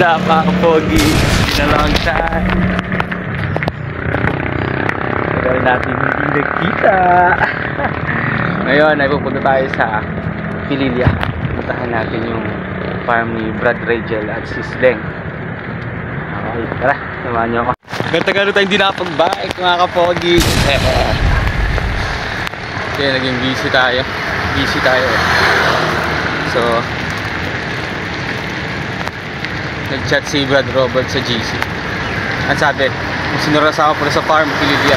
What's up mga kapogi? In a long time. Tagal natin hindi nagkita. Ngayon ay pupunta tayo sa Pililya. Puntahan natin yung farm ni Brad Rachel at Sis Leng. Okay, tara, samahan niyo ako. Ganda-ganda tayo hindi nakapag-bike mga kapogi. Okay, naging busy tayo. So nag-chat si Brad Robert sa GC. Ang sabi, kung sinuras ako pala sa farm, Pililya.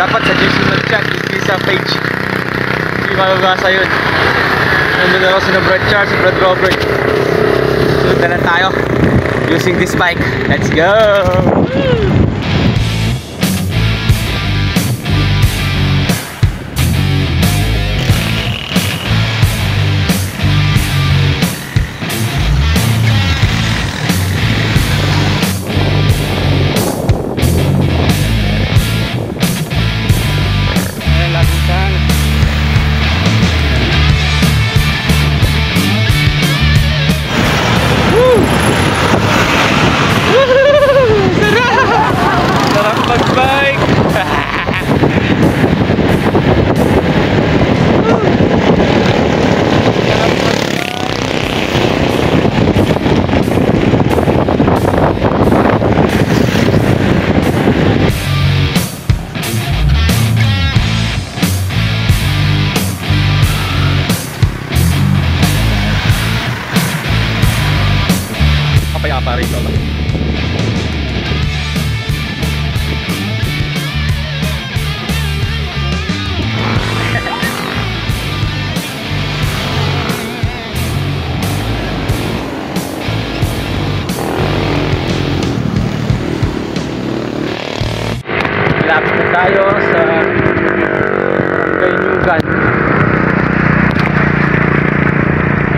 Dapat sa GC mag-chat, hindi sa page. Hindi mababasa yun. Nandun ako si Brad Charles, si Brad Robert. Sunod na lang tayo using this bike. Let's go! Kapayapa rito ba? Lapit na tayo sa Kainugan.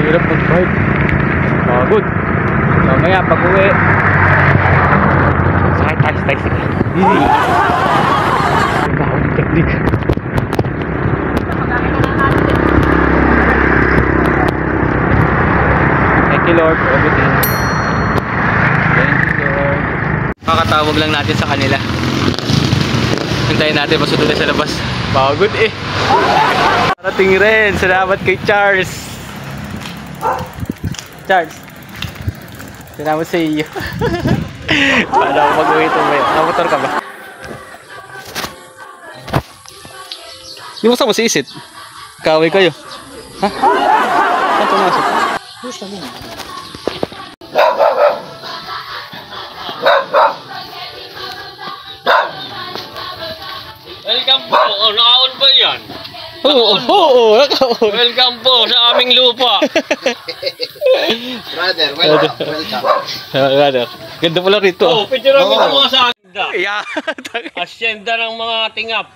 Hirap mag-bike. Good. Mamaya pag uwi sakay tayo sa taxi. Baho ng teknik. Thank you Lord for everything. Thank you Lord. Kakatawag lang natin sa kanila. Hintayin natin masunod na sa labas. Pagod eh. Parating rin. Salamat kay Charles. Salamat sa iyo. Paano ako mag-uwi ito ba? Nakamotor ka ba? Di mo sa mo si Isit? Kaway kayo. Ha? Saan pumasok? Gusto mo. Welcome po. Oh, naka-on ba yan? Oo, naka-on. Welcome po sa aming lupa. Brother, welcome. Brother, ganda pala rito. Oh, picture mo mga sa asyenda. Yeah. Asyenda ng mga tingap.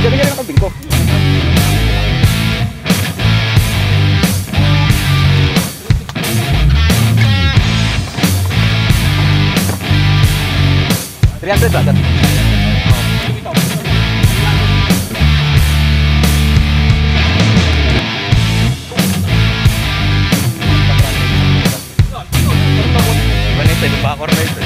Gabi-gabi ang kambing ko. Ternyata brother. Mana itu bakor itu.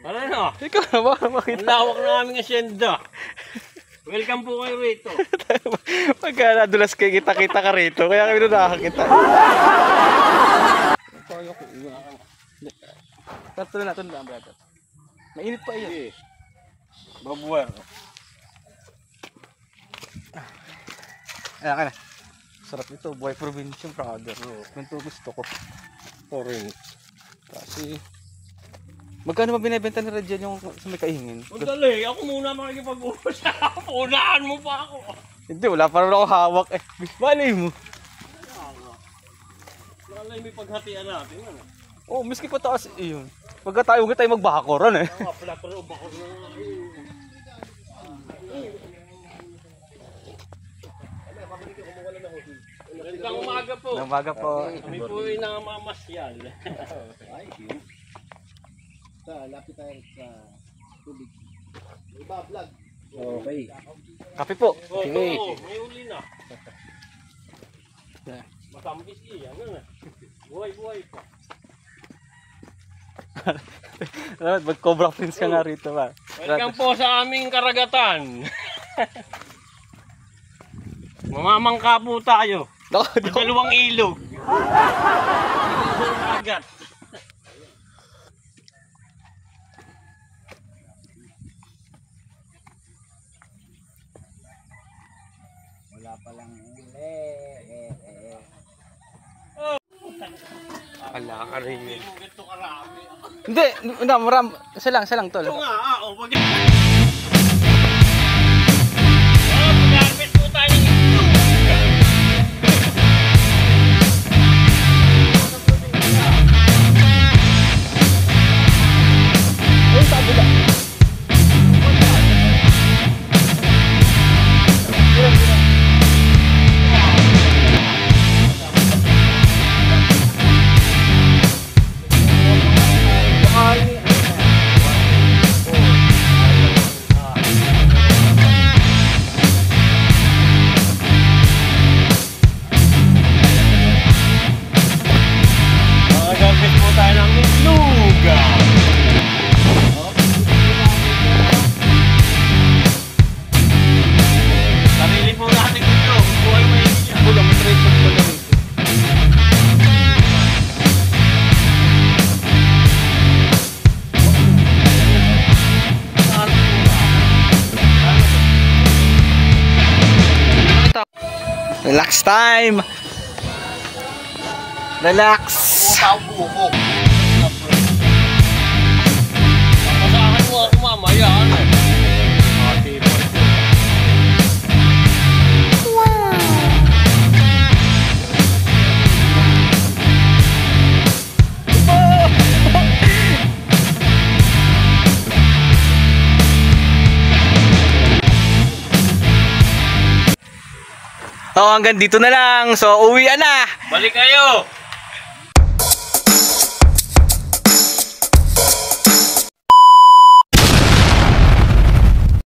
Ano na? Ikaw na ba? Makita. Ang lawak na aming asyenda. Welcome po kayo rito. Pagka nadulas kayo, kita-kita ka rito. Kaya kami doon nakakita. Tuloy na, brother. Mainit pa iyan. Babuwer. Ayan ka na. Sarap ito, buhay probinsya, brother. Ganito gusto ko. Ito rin. Kasi, magkano ba binibenta ni Radial yung sa may kaingin? Madali, ako muna makikipag-usap. Unahan mo pa ako. Hindi, wala pa rin ako hawak eh. Malay mo. Malay may paghatian natin. Ano? Oh, miski pa taas iyon. Pagka tayo magbahakoran eh. Ako, pala pero bako na. Magandang umaga po. Ng baga po. Kami po ay namamasyal. Lapit tayo sa tubig. Iba, vlog. Okay. Kape po. Oo, Okay. may uli na. Masambis iyan. Ano? Buhay-buhay pa. Mag-Cobra Prince ka nga rito ba? Welcome po sa aming karagatan. Mamamangka po tayo. Naku, Sa dalawang ilog. Agat. Wala palang Ala ka rin. Ito karami. Hindi, isa lang tol. Ito nga, wag yan. Mag-harvest po tayo ng itlog. Ayun sa kabila. Mag-harvest po tayo ng itlog. Sarili po natin itlog. Buhay may itlog. Kulang, may trade pa pala rito. Relax time! Relax! Buko. Pasahan mo ako mamaya. Ano? Oh, hanggang dito na lang. So, uwi na. Balik kayo!